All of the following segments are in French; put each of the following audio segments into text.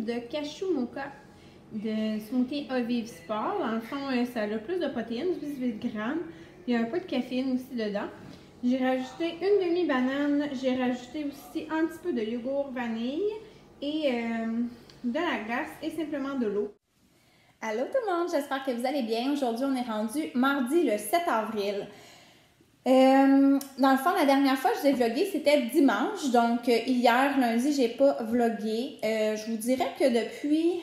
de cashew mocha de smoothie Aviv Sport. Dans le fond, ça a plus de protéines, 18 grammes. Il y a un peu de caféine aussi dedans. J'ai rajouté une demi-banane. J'ai rajouté aussi un petit peu de yogourt vanille et de la glace et simplement de l'eau. Allô tout le monde, j'espère que vous allez bien. Aujourd'hui, on est rendu mardi le 7 avril. Dans le fond, la dernière fois que je vous ai vlogué, c'était dimanche. Donc, hier, lundi, j'ai pas vlogué. Je vous dirais que depuis...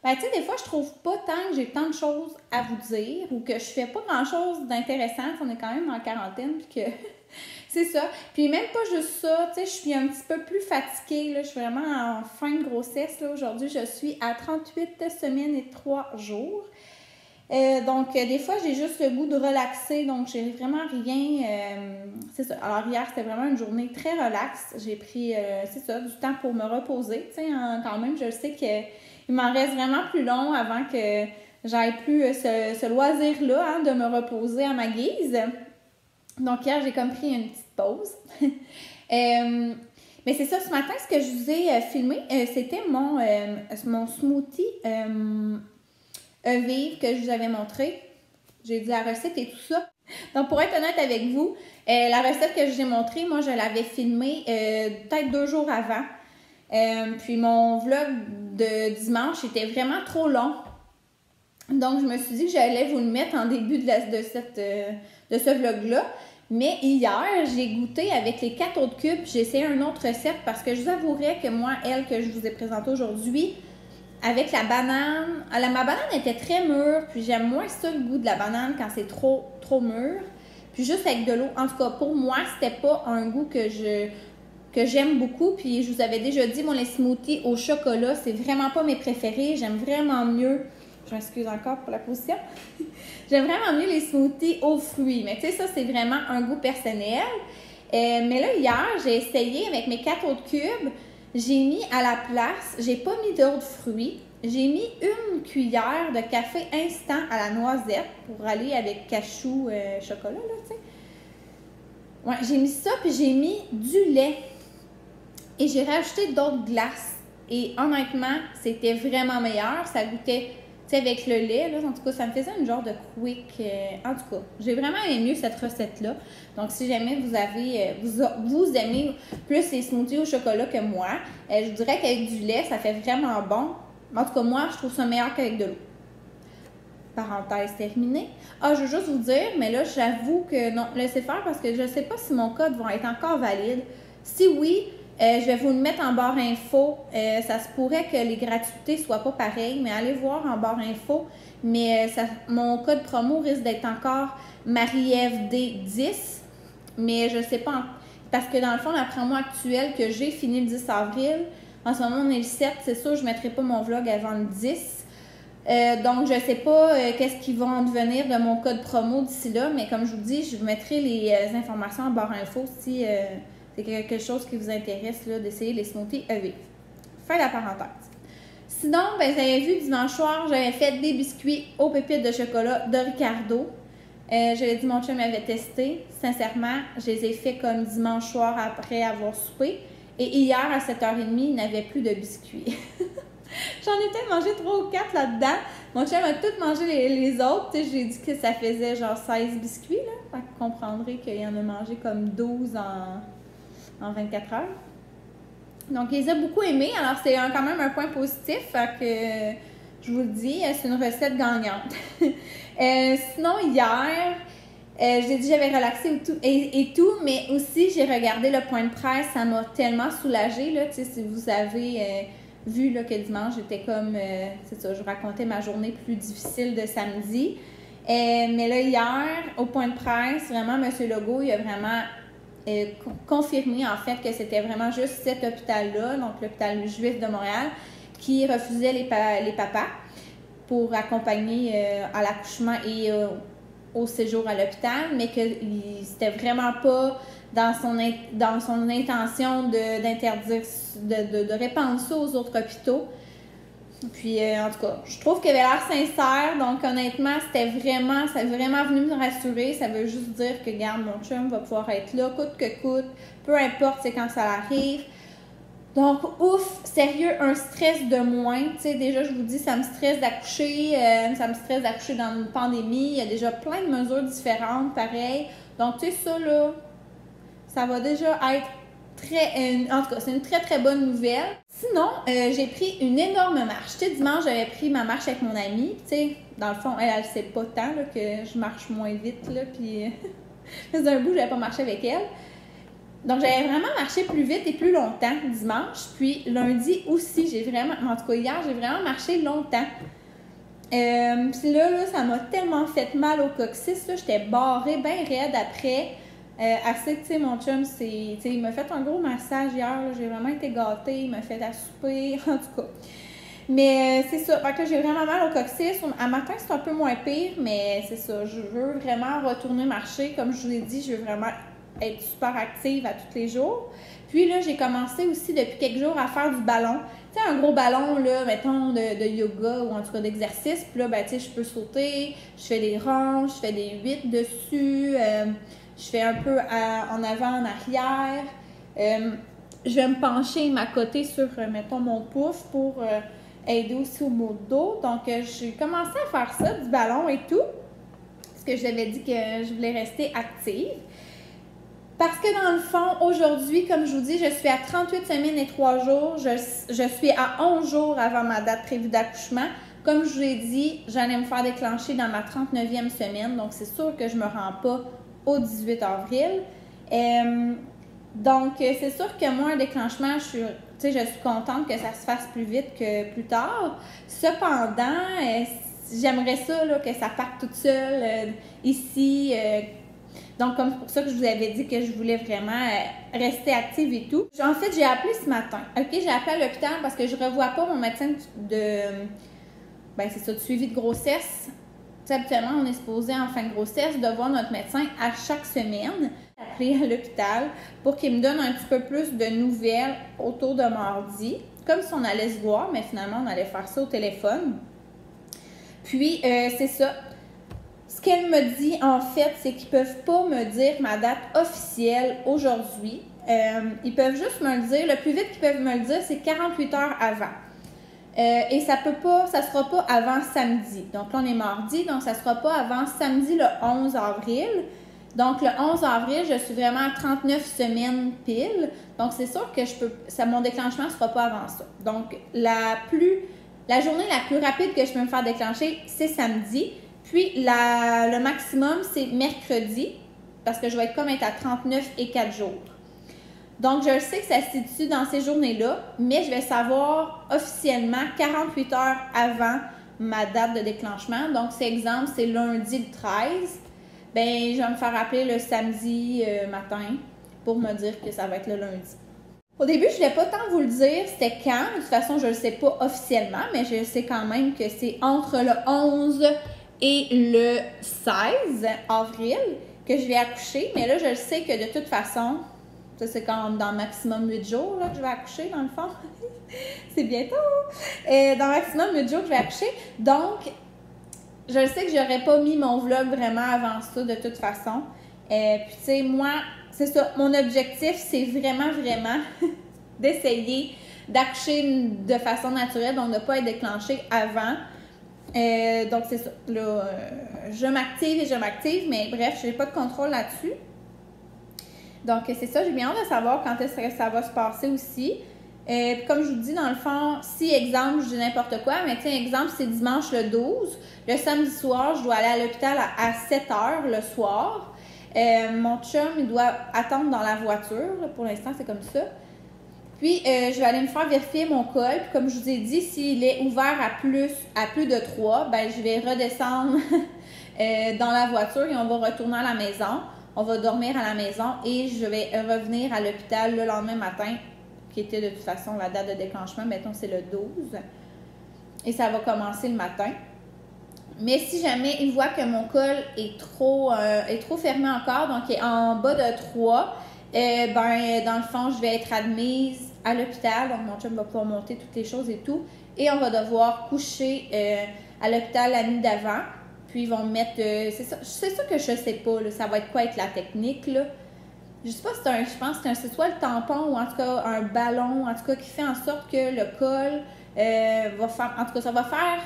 Ben, tu sais, des fois, je trouve pas tant que j'ai tant de choses à vous dire ou que je fais pas grand-chose d'intéressant. On est quand même en quarantaine, puis que... c'est ça. Puis même pas juste ça, tu sais, je suis un petit peu plus fatiguée, là. Je suis vraiment en fin de grossesse, là. Aujourd'hui, je suis à 38 semaines et 3 jours. Donc, des fois, j'ai juste le goût de relaxer, donc j'ai vraiment rien... c'est ça. Alors, hier, c'était vraiment une journée très relaxe. J'ai pris, c'est ça, du temps pour me reposer, tu sais, quand même, je sais qu'il m'en reste vraiment plus long avant que j'aille plus ce loisir-là, hein, de me reposer à ma guise. Donc, hier, j'ai comme pris une petite pause. Mais c'est ça, ce matin, ce que je vous ai filmé, c'était mon smoothie Aviv que je vous avais montré. J'ai dit la recette et tout ça. Donc, pour être honnête avec vous, la recette que je vous ai montrée, moi, je l'avais filmée peut-être 2 jours avant. Puis, mon vlog de dimanche était vraiment trop long. Donc, je me suis dit que j'allais vous le mettre en début de ce vlog-là. Mais hier, j'ai goûté avec les 4 autres cubes. J'ai essayé une autre recette parce que je vous avouerais que moi, elle que je vous ai présentée aujourd'hui, avec la banane, ma banane était très mûre, puis j'aime moins ça le goût de la banane quand c'est trop mûr. Puis juste avec de l'eau, en tout cas pour moi, c'était pas un goût que j'aime beaucoup. Puis je vous avais déjà dit, moi les smoothies au chocolat, c'est vraiment pas mes préférés. J'aime vraiment mieux, je m'excuse encore pour la position, j'aime vraiment mieux les smoothies aux fruits. Mais tu sais, ça c'est vraiment un goût personnel. Mais là hier, j'ai essayé avec mes 4 autres cubes. J'ai mis à la place, j'ai pas mis d'autres fruits, j'ai mis une cuillère de café instant à la noisette pour aller avec cachou chocolat, là, tu sais. Ouais, j'ai mis ça, puis j'ai mis du lait. Et j'ai rajouté d'autres glaces. Et honnêtement, c'était vraiment meilleur. Ça goûtait, tu sais, avec le lait, là, en tout cas, ça me faisait une genre de quick. En tout cas, j'ai vraiment aimé mieux cette recette-là. Donc, si jamais vous avez, vous aimez plus les smoothies au chocolat que moi, je vous dirais qu'avec du lait, ça fait vraiment bon. En tout cas, moi, je trouve ça meilleur qu'avec de l'eau. Parenthèse terminée. Ah, je veux juste vous dire, mais là, j'avoue que non, laissez faire parce que je ne sais pas si mon code va être encore valide. Si oui, je vais vous le mettre en barre info. Ça se pourrait que les gratuités ne soient pas pareilles, mais allez voir en barre info. Mais mon code promo risque d'être encore MarieFD10. Mais je ne sais pas, parce que dans le fond, la promo actuelle que j'ai fini le 10 avril, en ce moment on est le 7, c'est sûr je ne mettrai pas mon vlog avant le 10. Donc je ne sais pas qu'est-ce qui va en devenir de mon code promo d'ici là, mais comme je vous dis, je vous mettrai les informations en barre info si c'est quelque chose qui vous intéresse d'essayer les smoothies Aviv. Fin de la parenthèse. Sinon, ben, vous avez vu dimanche soir, j'avais fait des biscuits aux pépites de chocolat de Ricardo. J'avais dit mon chum m'avait testé. Sincèrement, je les ai fait comme dimanche soir après avoir soupé. Et hier, à 7h30, il n'avait plus de biscuits. J'en ai peut-être mangé 3 ou 4 là-dedans. Mon chum a tout mangé les autres. J'ai dit que ça faisait genre 16 biscuits. Là. Fait que vous comprendrez qu'il en a mangé comme 12 en 24 heures. Donc, il les a beaucoup aimés. Alors, c'est quand même un point positif. Fait que, je vous le dis, c'est une recette gagnante. Sinon, hier, j'ai dit que j'avais relaxé et tout, mais aussi, j'ai regardé le point de presse. Ça m'a tellement soulagée. Là, si vous avez vu là, que dimanche, j'étais comme, c'est ça, je racontais ma journée plus difficile de samedi. Mais là, hier, au point de presse, vraiment, M. Legault, il a vraiment confirmé, en fait, que c'était vraiment juste cet hôpital-là, donc l'hôpital juif de Montréal, qui refusait les papas pour accompagner à l'accouchement et au séjour à l'hôpital, mais que c'était vraiment pas dans son intention d'interdire, de répandre ça aux autres hôpitaux. Puis, en tout cas, je trouve qu'il avait l'air sincère, donc honnêtement, ça est vraiment venu me rassurer. Ça veut juste dire que, regarde, mon chum va pouvoir être là, coûte que coûte, peu importe c'est quand ça arrive. Donc, ouf, sérieux, un stress de moins. Tu sais, déjà, je vous dis, ça me stresse d'accoucher. Ça me stresse d'accoucher dans une pandémie. Il y a déjà plein de mesures différentes, pareil. Donc, tu sais, ça, là, ça va déjà être en tout cas, c'est une très, très bonne nouvelle. Sinon, j'ai pris une énorme marche. Tu sais, dimanche, j'avais pris ma marche avec mon amie. Tu sais, dans le fond, elle sait pas tant là, que je marche moins vite, là, puis faisait un bout, j'avais pas marché avec elle. Donc, j'avais vraiment marché plus vite et plus longtemps dimanche. Puis lundi aussi, en tout cas hier, j'ai vraiment marché longtemps. Puis là, ça m'a tellement fait mal au coccyx. J'étais barrée bien raide après. Assez, tu sais, mon chum, il m'a fait un gros massage hier. J'ai vraiment été gâtée. Il m'a fait à souper, en tout cas. Mais c'est ça. Fait que j'ai vraiment mal au coccyx. À matin, c'est un peu moins pire, mais c'est ça. Je veux vraiment retourner marcher. Comme je vous l'ai dit, je veux vraiment être super active à tous les jours. Puis là, j'ai commencé aussi depuis quelques jours à faire du ballon. Tu sais, un gros ballon, là, mettons, de yoga ou en tout cas d'exercice. Puis là, ben, tu sais, je peux sauter, je fais des ronds, je fais des 8 dessus, je fais un peu en avant, en arrière. Je vais me pencher, m'accoter sur, mettons, mon pouf pour aider aussi au mot de dos. Donc, j'ai commencé à faire ça, du ballon et tout. Parce que j'avais dit que je voulais rester active. Parce que dans le fond, aujourd'hui, comme je vous dis, je suis à 38 semaines et 3 jours. Je suis à 11 jours avant ma date prévue d'accouchement. Comme je vous l'ai dit, j'allais me faire déclencher dans ma 39e semaine. Donc, c'est sûr que je ne me rends pas au 18 avril. Donc, c'est sûr que moi, un déclenchement, je suis contente que ça se fasse plus vite que plus tard. Cependant, j'aimerais ça, là, que ça parte toute seule ici. Donc, comme c'est pour ça que je vous avais dit que je voulais vraiment rester active et tout. En fait, j'ai appelé ce matin. OK, j'ai appelé à l'hôpital parce que je ne revois pas mon médecin de suivi de grossesse. Tu sais, habituellement, on est supposé en fin de grossesse de voir notre médecin à chaque semaine. J'ai appelé à l'hôpital pour qu'il me donne un petit peu plus de nouvelles autour de mardi. Comme si on allait se voir, mais finalement, on allait faire ça au téléphone. Puis, c'est ça. Ce qu'elle me dit, en fait, c'est qu'ils ne peuvent pas me dire ma date officielle aujourd'hui. Ils peuvent juste me le dire. Le plus vite qu'ils peuvent me le dire, c'est 48 heures avant. Et ça sera pas avant samedi. Donc là, on est mardi, donc ça sera pas avant samedi le 11 avril. Donc le 11 avril, je suis vraiment à 39 semaines pile. Donc c'est sûr que mon déclenchement ne sera pas avant ça. Donc la journée la plus rapide que je peux me faire déclencher, c'est samedi. Puis, le maximum, c'est mercredi, parce que je vais être à 39 et 4 jours. Donc, je sais que ça se situe dans ces journées-là, mais je vais savoir officiellement 48 heures avant ma date de déclenchement. Donc, c'est exemple, c'est lundi le 13. Bien, je vais me faire appeler le samedi matin pour me dire que ça va être le lundi. Au début, je ne voulais pas tant vous le dire, c'était quand. De toute façon, je ne le sais pas officiellement, mais je sais quand même que c'est entre le 11 et le 16 avril que je vais accoucher. Mais là, je sais que de toute façon, ça c'est comme dans maximum 8 jours là, que je vais accoucher dans le fond. C'est bientôt. Dans maximum 8 jours que je vais accoucher. Donc, je sais que j'aurais pas mis mon vlog vraiment avant ça de toute façon. Puis tu sais, moi, c'est ça. Mon objectif, c'est vraiment d'essayer d'accoucher de façon naturelle, donc de ne pas être déclenchée avant. Donc, c'est ça. Là, je m'active, mais bref, je n'ai pas de contrôle là-dessus. Donc, c'est ça. J'ai bien hâte de savoir quand est-ce que ça va se passer aussi. Comme je vous dis, dans le fond, si, exemple, je dis n'importe quoi, mais tiens, exemple, c'est dimanche le 12. Le samedi soir, je dois aller à l'hôpital à 7 heures le soir. Mon chum, il doit attendre dans la voiture. Pour l'instant, c'est comme ça. Puis, je vais aller me faire vérifier mon col. Puis, comme je vous ai dit, s'il est ouvert à plus de 3, ben, je vais redescendre dans la voiture et on va retourner à la maison. On va dormir à la maison et je vais revenir à l'hôpital le lendemain matin, qui était de toute façon la date de déclenchement. Mettons, c'est le 12. Et ça va commencer le matin. Mais si jamais il voit que mon col est trop fermé encore, donc il est en bas de 3, ben, dans le fond, je vais être admise à l'hôpital. Donc, mon chum va pouvoir monter toutes les choses et tout. Et on va devoir coucher à l'hôpital la nuit d'avant. Puis, ils vont me mettre... c'est ça que je sais pas, là, ça va être quoi avec la technique, là. je sais pas si je pense que c'est soit le tampon ou en tout cas un ballon, en tout cas qui fait en sorte que le col va faire, en tout cas ça va faire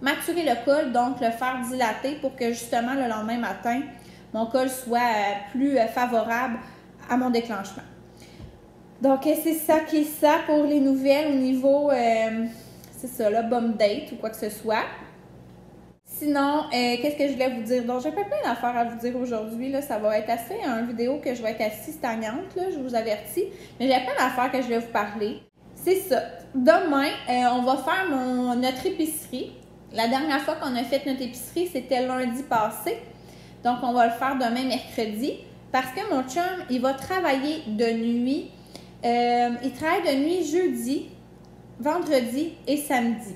maturer le col, donc le faire dilater pour que justement le lendemain matin, mon col soit plus favorable à mon déclenchement. Donc c'est ça qui est ça pour les nouvelles au niveau, c'est ça, là, bum date ou quoi que ce soit. Sinon, qu'est-ce que je voulais vous dire? Donc, j'ai pas plein d'affaires à vous dire aujourd'hui. Là, ça va être assez une vidéo que je vais être assez stagnante, là, je vous avertis. Mais j'ai plein d'affaires que je vais vous parler. C'est ça. Demain, on va faire notre épicerie. La dernière fois qu'on a fait notre épicerie, c'était lundi passé. Donc, on va le faire demain, mercredi. Parce que mon chum, il va travailler de nuit. Il travaille de nuit jeudi, vendredi et samedi.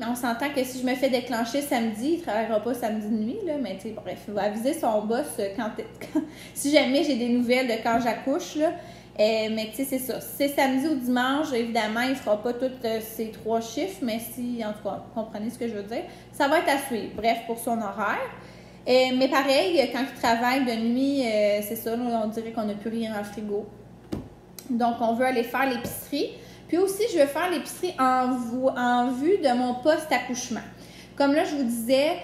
Mais on s'entend que si je me fais déclencher samedi, il ne travaillera pas samedi de nuit, là, mais tu sais, bref, il va aviser son boss si jamais j'ai des nouvelles de quand j'accouche, là. Mais tu sais, c'est ça. Si c'est samedi ou dimanche, évidemment, il ne fera pas tous ces 3 chiffres, mais si, en tout cas, vous comprenez ce que je veux dire, ça va être à suivre. Bref, pour son horaire. Mais pareil, quand il travaille de nuit, c'est ça, là, on dirait qu'on n'a plus rien dans le frigo. Donc, on veut aller faire l'épicerie. Puis aussi, je vais faire l'épicerie en vue de mon post-accouchement. Comme là, je vous disais,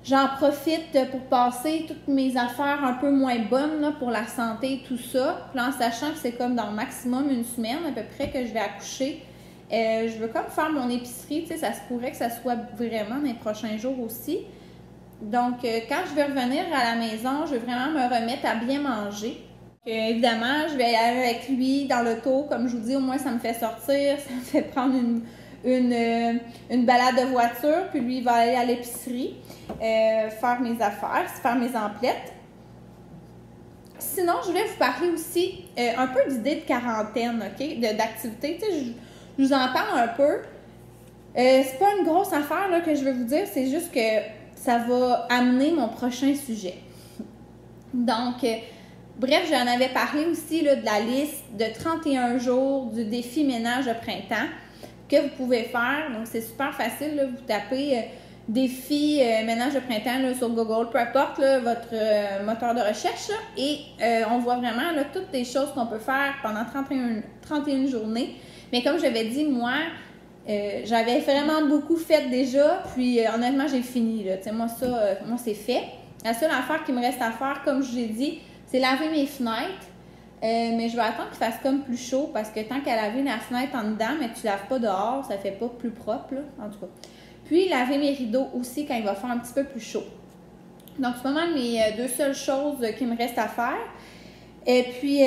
j'en profite pour passer toutes mes affaires un peu moins bonnes là, pour la santé et tout ça. Puis en sachant que c'est comme dans le maximum une semaine à peu près que je vais accoucher. Je veux comme faire mon épicerie, tu sais, ça se pourrait que ça soit vraiment dans les prochains jours aussi. Donc, quand je vais revenir à la maison, je vais vraiment me remettre à bien manger. Évidemment, je vais aller avec lui dans l'auto, comme je vous dis, au moins ça me fait sortir, ça me fait prendre une balade de voiture, puis lui il va aller à l'épicerie, faire mes affaires, faire mes emplettes. Sinon, je voulais vous parler aussi un peu d'idées de quarantaine, ok, d'activités, tu sais, je vous en parle un peu. C'est pas une grosse affaire là, que je vais vous dire, c'est juste que ça va amener mon prochain sujet. Donc, bref, j'en avais parlé aussi là, de la liste de 31 jours du défi ménage de printemps que vous pouvez faire. Donc, c'est super facile. Là, vous tapez défi ménage de printemps là, sur Google, peu importe là, votre moteur de recherche. Là, et on voit vraiment là, toutes les choses qu'on peut faire pendant 31 journées. Mais comme je l'avais dit, moi, j'avais vraiment beaucoup fait déjà. Puis, honnêtement, j'ai fini. Là. Moi, c'est fait. La seule affaire qui me reste à faire, comme je l'ai dit, c'est laver mes fenêtres, mais je vais attendre qu'il fasse comme plus chaud parce que tant qu'à laver la fenêtre en dedans, mais tu ne laves pas dehors, ça ne fait pas plus propre, là, en tout cas. Puis, laver mes rideaux aussi quand il va faire un petit peu plus chaud. Donc, c'est pas mal mes 2 seules choses qui me restent à faire. Et puis,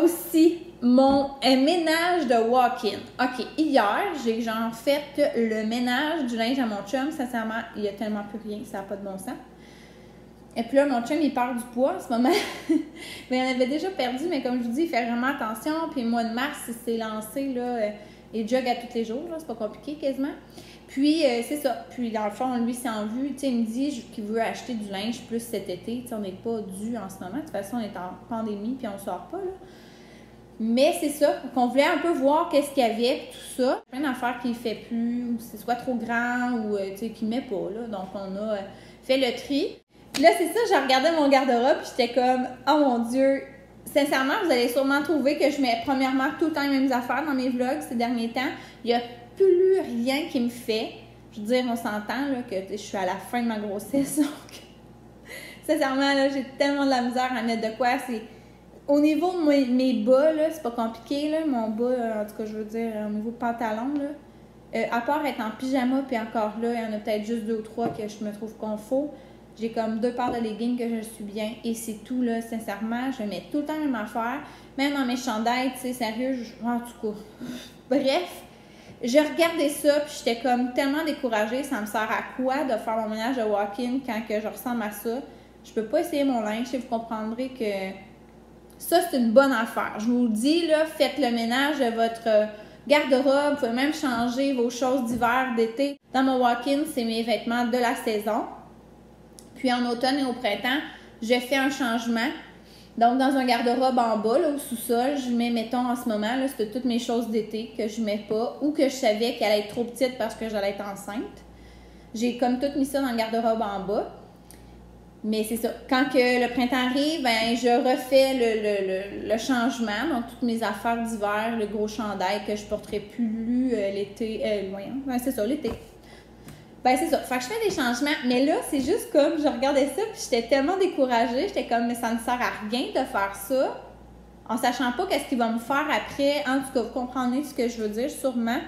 aussi, mon ménage de walk-in. OK, hier, j'ai genre fait le ménage du linge à mon chum. Sincèrement, il n'y a tellement plus rien, ça n'a pas de bon sens. Et puis là, mon chum, il perd du poids en ce moment. Mais il en avait déjà perdu, mais comme je vous dis, il fait vraiment attention. Puis le mois de mars, il s'est lancé, là, il jogue à tous les jours, là, c'est pas compliqué quasiment. Puis, c'est ça. Puis, dans le fond, lui, c'est en vue. Tu sais, il me dit qu'il veut acheter du linge plus cet été. Tu sais, on n'est pas dû en ce moment. De toute façon, on est en pandémie, puis on sort pas, là. Mais c'est ça, qu'on voulait un peu voir qu'est-ce qu'il y avait, tout ça. Plein d'affaires qu'il fait plus, ou c'est soit trop grand, ou, tu sais, qu'il met pas, là. Donc, on a fait le tri. Puis là, c'est ça, j'ai regardé mon garde-robe, puis j'étais comme, oh mon Dieu. Sincèrement, vous allez sûrement trouver que je mets premièrement tout le temps les mêmes affaires dans mes vlogs ces derniers temps. Il n'y a plus rien qui me fait. Je veux dire, on s'entend là, que je suis à la fin de ma grossesse. Donc, sincèrement, là, j'ai tellement de la misère à mettre de quoi. C'est au niveau de mes bas, là, c'est pas compliqué. Là, mon bas, en tout cas, je veux dire, au niveau de pantalon, là, à part être en pyjama, puis encore là, il y en a peut-être juste 2 ou 3 que je me trouve confort. J'ai comme 2 paires de leggings que je suis bien et c'est tout, là, sincèrement. Je mets tout le temps la même affaire. Même dans mes chandails, tu sais, sérieux, en tout cas. Bref, j'ai regardé ça puis j'étais comme tellement découragée. Ça me sert à quoi de faire mon ménage de walk-in quand que je ressemble à ça? Je peux pas essayer mon linge et vous comprendrez que ça, c'est une bonne affaire. Je vous le dis, là, faites le ménage de votre garde-robe. Vous pouvez même changer vos choses d'hiver, d'été. Dans mon walk-in, c'est mes vêtements de la saison. Puis en automne et au printemps, je fais un changement. Donc, dans un garde-robe en bas, là, au sous-sol, je mets, mettons, en ce moment, là, c'était toutes mes choses d'été que je ne mets pas ou que je savais qu'elle allait être trop petite parce que j'allais être enceinte. J'ai comme tout mis ça dans le garde-robe en bas. Mais c'est ça. Quand que le printemps arrive, ben, je refais le changement. Donc, toutes mes affaires d'hiver, le gros chandail que je porterai plus l'été. Voyons, ben, c'est ça, l'été. Ben, c'est ça. Fait que je fais des changements. Mais là, c'est juste comme, je regardais ça, puis j'étais tellement découragée. J'étais comme, mais ça ne sert à rien de faire ça. En sachant pas qu'est-ce qu'il va me faire après. En tout cas, vous comprenez ce que je veux dire, sûrement.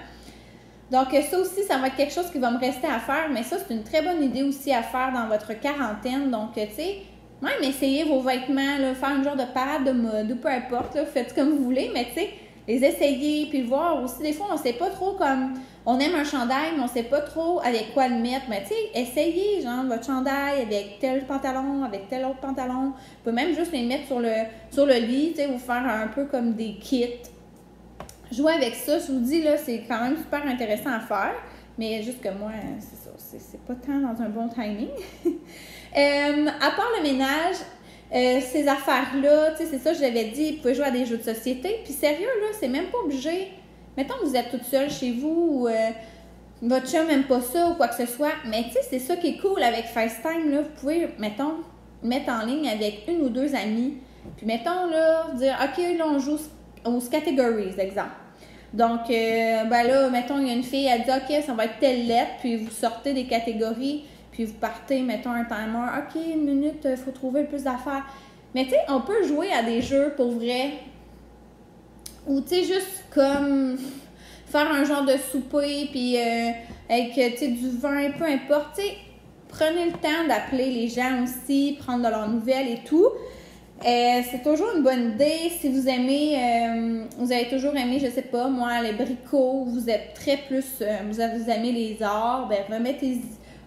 Donc, ça aussi, ça va être quelque chose qui va me rester à faire, mais ça, c'est une très bonne idée aussi à faire dans votre quarantaine. Donc, tu sais, même essayez vos vêtements, là, faire une genre de parade de mode ou peu importe, là, faites comme vous voulez, mais tu sais, les essayer, puis voir aussi. Des fois, on sait pas trop comme, on aime un chandail, mais on sait pas trop avec quoi le mettre. Mais tu sais, essayez, genre, votre chandail avec tel pantalon, avec tel autre pantalon. Vous pouvez même juste les mettre sur le lit, tu sais, vous faire un peu comme des kits. Jouer avec ça, je vous dis, là, c'est quand même super intéressant à faire, mais juste que moi, c'est ça, c'est pas tant dans un bon timing. À part le ménage, ces affaires-là, tu sais, c'est ça, je l'avais dit, vous pouvez jouer à des jeux de société, puis sérieux, là, c'est même pas obligé. Mettons que vous êtes toute seule chez vous, ou votre chum n'aime pas ça, ou quoi que ce soit, mais tu sais, c'est ça qui est cool avec FaceTime, là, vous pouvez, mettons, mettre en ligne avec une ou deux amis, puis mettons, là, dire, OK, là, on joue aux categories, exemple. Donc, ben là, mettons, il y a une fille, elle dit, OK, ça va être telle lettre, puis vous sortez des catégories, puis vous partez, mettons, un timer. OK, une minute, il faut trouver le plus d'affaires. Mais tu sais, on peut jouer à des jeux pour vrai, ou tu sais, juste comme faire un genre de souper, puis avec, tu sais, du vin, peu importe, tu sais, prenez le temps d'appeler les gens aussi, prendre de leurs nouvelles et tout. C'est toujours une bonne idée. Si vous aimez, vous avez toujours aimé, je sais pas, moi, les bricots, vous êtes très plus, vous aimez les arts, ben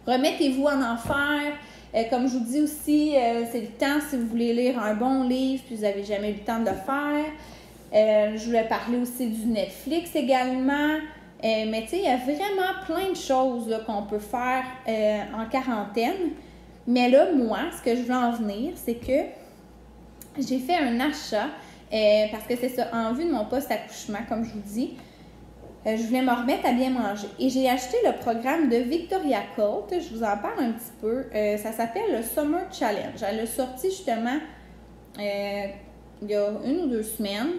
remettez-vous en faire. Comme je vous dis aussi, c'est le temps si vous voulez lire un bon livre, puis vous n'avez jamais eu le temps de le faire. Je voulais parler aussi du Netflix également. Mais tu sais, il y a vraiment plein de choses là, qu'on peut faire en quarantaine. Mais là, moi, ce que je veux en venir, c'est que j'ai fait un achat, parce que c'est ça, en vue de mon post-accouchement, comme je vous dis, je voulais me remettre à bien manger. Et j'ai acheté le programme de Victoria Colt, je vous en parle un petit peu. Ça s'appelle le Summer Challenge. Elle l'a sorti justement il y a 1 ou 2 semaines,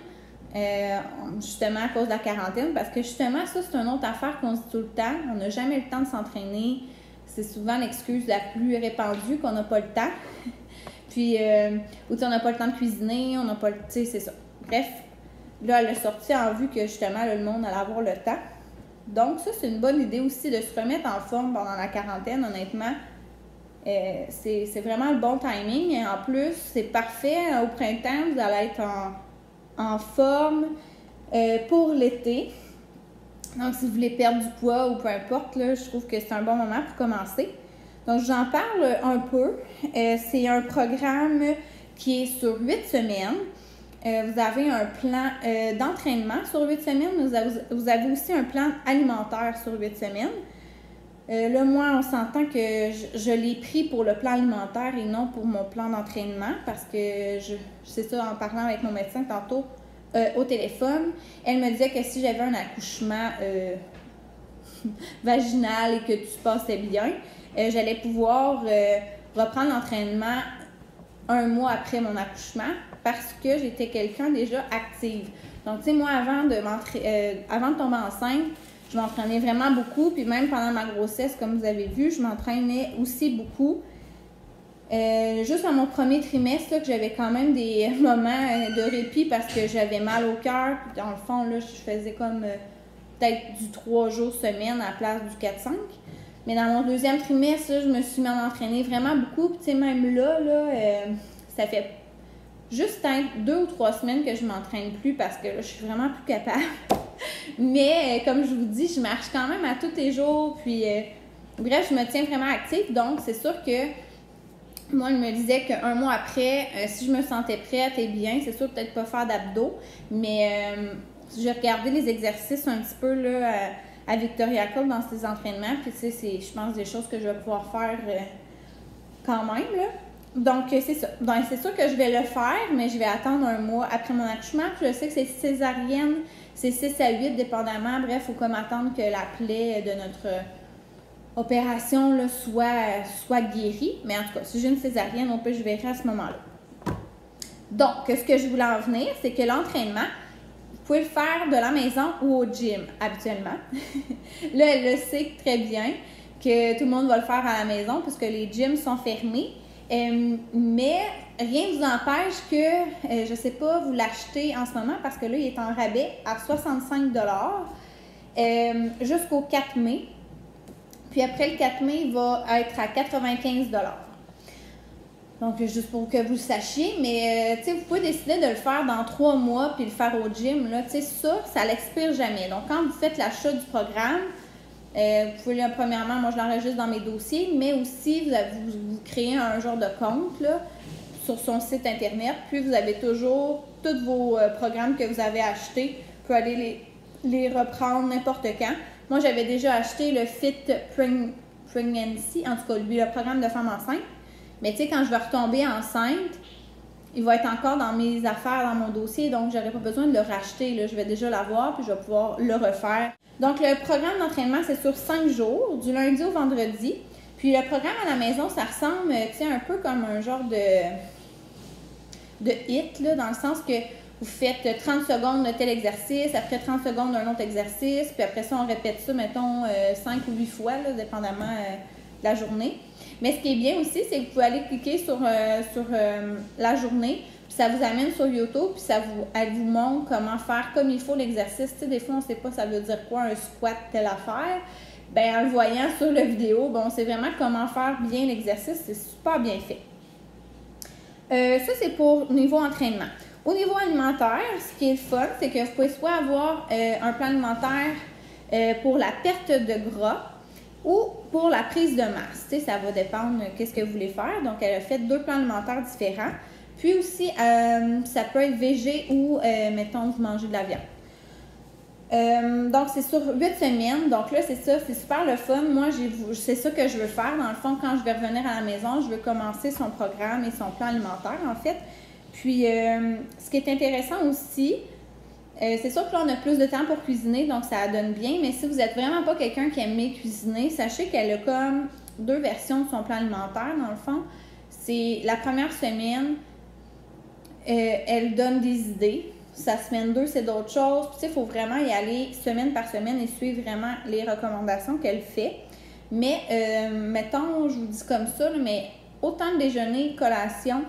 justement à cause de la quarantaine, parce que justement, ça, c'est une autre affaire qu'on se dit tout le temps. On n'a jamais le temps de s'entraîner. C'est souvent l'excuse la plus répandue qu'on n'a pas le temps. Puis, ou on n'a pas le temps de cuisiner, on n'a pas le temps, tu sais, c'est ça. Bref, là, elle a sorti en vue que justement, là, le monde allait avoir le temps. Donc, ça, c'est une bonne idée aussi de se remettre en forme pendant la quarantaine, honnêtement. C'est vraiment le bon timing. Et en plus, c'est parfait. Au printemps, vous allez être en forme pour l'été. Donc, si vous voulez perdre du poids ou peu importe, là, je trouve que c'est un bon moment pour commencer. Donc, j'en parle un peu. C'est un programme qui est sur 8 semaines. Vous avez un plan d'entraînement sur 8 semaines. Vous avez aussi un plan alimentaire sur 8 semaines. Là, moi, on s'entend que je l'ai pris pour le plan alimentaire et non pour mon plan d'entraînement parce que c'est ça, en parlant avec mon médecin tantôt au téléphone, elle me disait que si j'avais un accouchement vaginal et que tout se passait bien, j'allais pouvoir reprendre l'entraînement 1 mois après mon accouchement parce que j'étais quelqu'un déjà active. Donc, tu sais, moi, avant de tomber enceinte, je m'entraînais vraiment beaucoup. Puis même pendant ma grossesse, comme vous avez vu, je m'entraînais aussi beaucoup. Juste dans mon premier trimestre, là, que j'avais quand même des moments de répit parce que j'avais mal au cœur. Puis dans le fond, là, je faisais comme peut-être du 3 jours semaine à la place du 4-5. Mais dans mon deuxième trimestre, là, je me suis mis à m'entraîner vraiment beaucoup. Puis tu sais, même là, ça fait juste 2 ou 3 semaines que je m'entraîne plus parce que là, je suis vraiment plus capable. Mais comme je vous dis, je marche quand même à tous les jours. Puis bref, je me tiens vraiment active. Donc, c'est sûr que moi, il me disait qu'un mois après, si je me sentais prête et bien, c'est sûr peut-être pas faire d'abdos. Mais j'ai regardé les exercices un petit peu là, à Victoria Colt dans ses entraînements. Puis tu sais, c'est, je pense, des choses que je vais pouvoir faire quand même, là. Donc, c'est ça. Donc, c'est sûr que je vais le faire, mais je vais attendre 1 mois après mon accouchement. Puis je sais que c'est césarienne, c'est 6 à 8, dépendamment. Bref, il faut comme attendre que la plaie de notre opération là, soit guérie. Mais en tout cas, si j'ai une césarienne, je verrai à ce moment-là. Donc, ce que je voulais en venir, c'est que l'entraînement, vous pouvez le faire de la maison ou au gym, habituellement. Là, elle le sait très bien que tout le monde va le faire à la maison puisque les gyms sont fermés. Mais rien ne vous empêche que, je ne sais pas, vous l'achetez en ce moment parce que là, il est en rabais à 65 $ jusqu'au 4 mai. Puis après le 4 mai, il va être à 95 $. Donc, juste pour que vous le sachiez, mais vous pouvez décider de le faire dans 3 mois puis le faire au gym. Là, ça l'expire jamais. Donc, quand vous faites l'achat du programme, vous pouvez, premièrement, moi je l'enregistre dans mes dossiers, mais aussi vous créez un genre de compte là, sur son site internet, puis vous avez toujours tous vos programmes que vous avez achetés. Vous pouvez aller les reprendre n'importe quand. Moi, j'avais déjà acheté le Fit Pregnancy, en tout cas, lui, le programme de femme enceinte. Mais tu sais, quand je vais retomber enceinte, il va être encore dans mes affaires, dans mon dossier, donc j'aurais pas besoin de le racheter. Là. Je vais déjà l'avoir, puis je vais pouvoir le refaire. Donc, le programme d'entraînement, c'est sur 5 jours, du lundi au vendredi. Puis, le programme à la maison, ça ressemble, un peu comme un genre de hit, là, dans le sens que vous faites 30 secondes de tel exercice, après 30 secondes d'un autre exercice, puis après ça, on répète ça, mettons, 5 ou 8 fois, là, dépendamment de la journée. Mais ce qui est bien aussi, c'est que vous pouvez aller cliquer sur la journée, puis ça vous amène sur YouTube, puis elle vous montre comment faire comme il faut l'exercice. Tu sais, des fois, on ne sait pas ça veut dire quoi, un squat, telle affaire. Bien, en le voyant sur la vidéo, on sait vraiment comment faire bien l'exercice. C'est super bien fait. Ça, c'est pour niveau entraînement. Au niveau alimentaire, ce qui est le fun, c'est que vous pouvez soit avoir un plan alimentaire pour la perte de gras ou pour la prise de masse. Tu sais, ça va dépendre de ce que vous voulez faire. Donc, elle a fait 2 plans alimentaires différents. Puis aussi, ça peut être végé ou, mettons, vous mangez de la viande. Donc, c'est sur 8 semaines. Donc là, c'est ça, c'est super le fun. Moi, c'est ça que je veux faire. Dans le fond, quand je vais revenir à la maison, je veux commencer son programme et son plan alimentaire, en fait. Puis, ce qui est intéressant aussi, c'est sûr que là, on a plus de temps pour cuisiner, donc ça donne bien. Mais si vous n'êtes vraiment pas quelqu'un qui aime bien cuisiner, sachez qu'elle a comme 2 versions de son plan alimentaire, dans le fond. C'est la première semaine, elle donne des idées. Sa semaine 2, c'est d'autres choses. Puis, tu sais, il faut vraiment y aller semaine par semaine et suivre vraiment les recommandations qu'elle fait. Mais, mettons, je vous dis comme ça, mais autant de déjeuner, collation,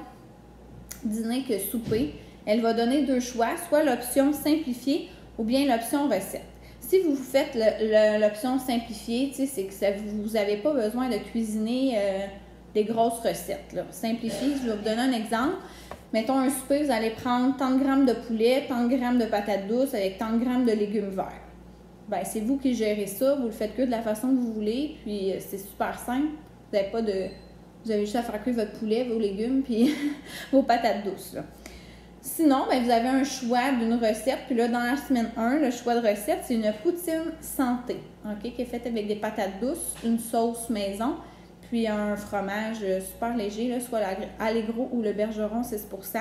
dîner que souper, elle va donner 2 choix, soit l'option simplifiée ou bien l'option recette. Si vous faites l'option simplifiée, tu sais, c'est que vous n'avez pas besoin de cuisiner des grosses recettes. Là. Simplifiée, je vais vous donner un exemple. Mettons un souper, vous allez prendre tant de grammes de poulet, tant de grammes de patates douces avec tant de grammes de légumes verts. Bien, c'est vous qui gérez ça, vous le faites que de la façon que vous voulez, puis c'est super simple. Vous avez juste à faire cuire votre poulet, vos légumes, puis vos patates douces. Là. Sinon, bien, vous avez un choix d'une recette, puis là, dans la semaine 1, le choix de recette, c'est une poutine santé, OK, qui est faite avec des patates douces, une sauce maison, puis un fromage super léger, là, soit l'Allegro ou le Bergeron 6 %.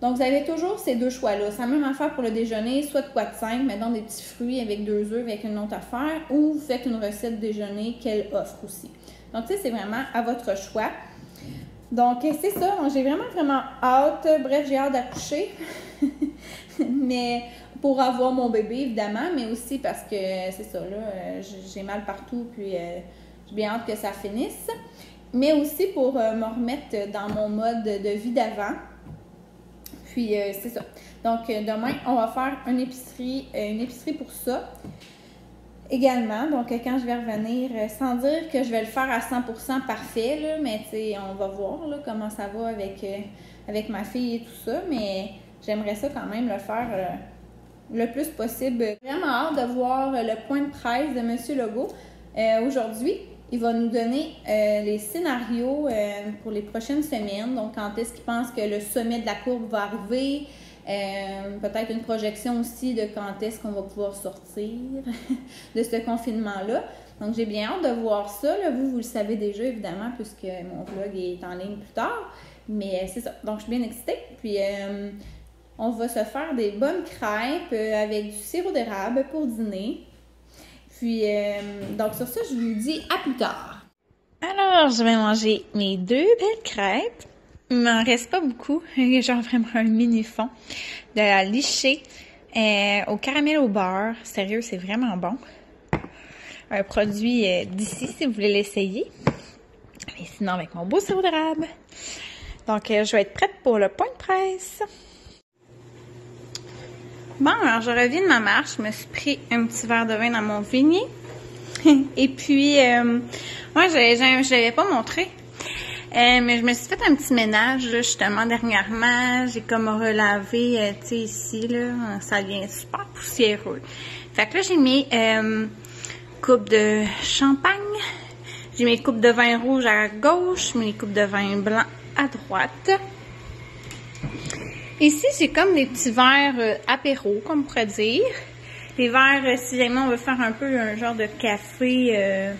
Donc, vous avez toujours ces 2 choix-là. C'est la même affaire pour le déjeuner, soit de quoi de 5, mettons des petits fruits avec 2 œufs avec une autre affaire, ou vous faites une recette déjeuner qu'elle offre aussi. Donc, tu sais, c'est vraiment à votre choix. Donc, c'est ça. Donc, j'ai vraiment hâte. Bref, j'ai hâte d'accoucher. Mais pour avoir mon bébé, évidemment, mais aussi parce que, c'est ça, là, j'ai mal partout, puis j'ai bien hâte que ça finisse. Mais aussi pour me remettre dans mon mode de vie d'avant. Puis, c'est ça. Donc, demain, on va faire une épicerie pour ça. Également, donc quand je vais revenir, sans dire que je vais le faire à 100% parfait, là, mais tu sais, on va voir là, comment ça va avec ma fille et tout ça, mais j'aimerais ça quand même le faire le plus possible. J'ai vraiment hâte de voir le point de presse de M. Legault. Aujourd'hui, il va nous donner les scénarios pour les prochaines semaines, donc quand est-ce qu'il pense que le sommet de la courbe va arriver. Peut-être une projection aussi de quand est-ce qu'on va pouvoir sortir de ce confinement-là. Donc, j'ai bien hâte de voir ça. Là. Vous le savez déjà, évidemment, puisque mon vlog est en ligne plus tard. Mais c'est ça. Donc, je suis bien excitée. Puis, on va se faire des bonnes crêpes avec du sirop d'érable pour dîner. Puis, donc sur ça, je vous dis à plus tard. Alors, je vais manger mes 2 belles crêpes. Il m'en reste pas beaucoup. Genre vraiment un mini fond. De la lichée au caramel au beurre. Sérieux, c'est vraiment bon. Un produit d'ici, si vous voulez l'essayer. Mais sinon, avec mon beau sirop d'érable. Donc, je vais être prête pour le point de presse. Bon, alors je reviens de ma marche. Je me suis pris un petit verre de vin dans mon vignier. Et puis, moi, je l'avais pas montré. Mais je me suis fait un petit ménage, là, justement, dernièrement. J'ai comme relavé, tu sais, ici, là. Ça devient super poussiéreux. Fait que là, j'ai mis coupe de champagne. J'ai mes coupes de vin rouge à gauche, mes coupes de vin blanc à droite. Ici, j'ai comme des petits verres apéro, comme on pourrait dire. Les verres, si jamais on veut faire un peu un genre de café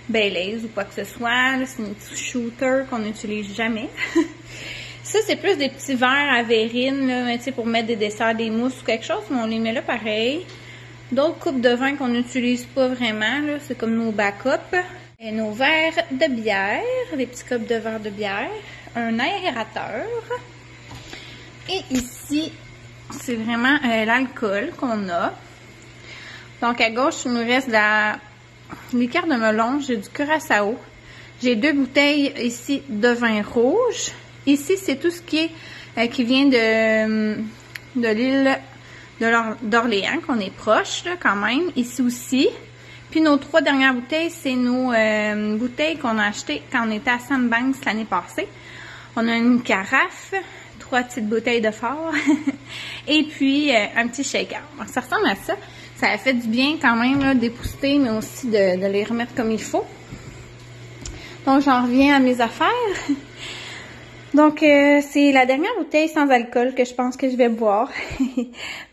Baileys ou quoi que ce soit. C'est un petit shooter qu'on n'utilise jamais. Ça, c'est plus des petits verres à verrine, là, tu sais, pour mettre des desserts, des mousses ou quelque chose, mais on les met là pareil. D'autres coupes de vin qu'on n'utilise pas vraiment, là, c'est comme nos backups. Et nos verres de bière, les petits copes de verre de bière. Un aérateur. Et ici, c'est vraiment l'alcool qu'on a. Donc, à gauche, il nous reste la liqueur de melon. J'ai du curaçao. J'ai 2 bouteilles ici de vin rouge. Ici, c'est tout ce qui est qui vient de l'île d'Orléans, qu'on est proche, là, quand même. Ici aussi. Puis, nos 3 dernières bouteilles, c'est nos bouteilles qu'on a achetées quand on était à Sandbanks l'année passée. On a une carafe, 3 petites bouteilles de fort et puis un petit shaker. Donc, ça ressemble à ça. Ça a fait du bien quand même là, d'épousseter, mais aussi de les remettre comme il faut. Donc, j'en reviens à mes affaires. Donc, c'est la dernière bouteille sans alcool que je pense que je vais boire.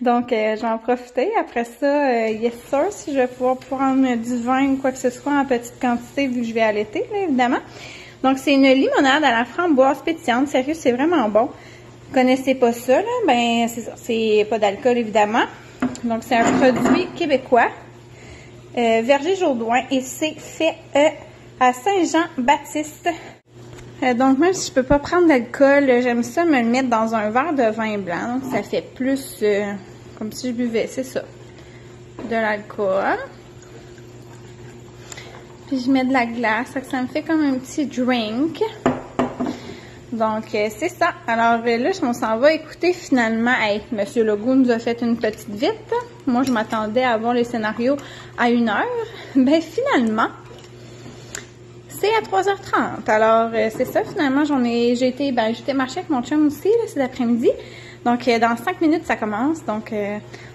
Donc, je vais en profiter. Après ça, yes sir, si je vais pouvoir prendre du vin ou quoi que ce soit en petite quantité, vu que je vais allaiter, là, évidemment. Donc, c'est une limonade à la framboise pétillante. Sérieux, c'est vraiment bon. Vous connaissez pas ça, là? Ben, c'est ça. C'est pas d'alcool, évidemment. Donc, c'est un produit québécois. Verger Jourdouin. Et c'est fait à Saint-Jean-Baptiste. Donc, même si je peux pas prendre d'alcool, j'aime ça me le mettre dans un verre de vin blanc. Donc, ça fait plus comme si je buvais, c'est ça, de l'alcool. Puis, je mets de la glace. Ça me fait comme un petit drink. Donc, c'est ça. Alors là, on s'en va écouter finalement. Hey, Monsieur Legault nous a fait une petite vite. Moi, je m'attendais à voir les scénarios à 1h. Ben, finalement, c'est à 3h30. Alors, c'est ça, finalement, j'ai été marcher avec mon chum aussi, là, cet après-midi. Donc, dans 5 minutes, ça commence. Donc,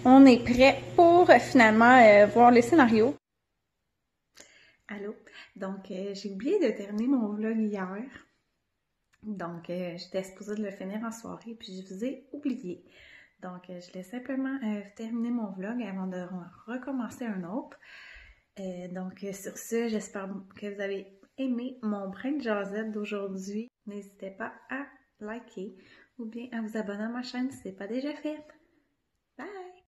on est prêt pour finalement voir les scénarios. Allô? Donc, j'ai oublié de terminer mon vlog hier. Donc, j'étais supposée de le finir en soirée, puis je vous ai oublié. Donc, je vais simplement terminer mon vlog avant de recommencer un autre. Donc, sur ce, j'espère que vous avez aimé mon brin de jasette d'aujourd'hui. N'hésitez pas à liker ou bien à vous abonner à ma chaîne si ce n'est pas déjà fait. Bye!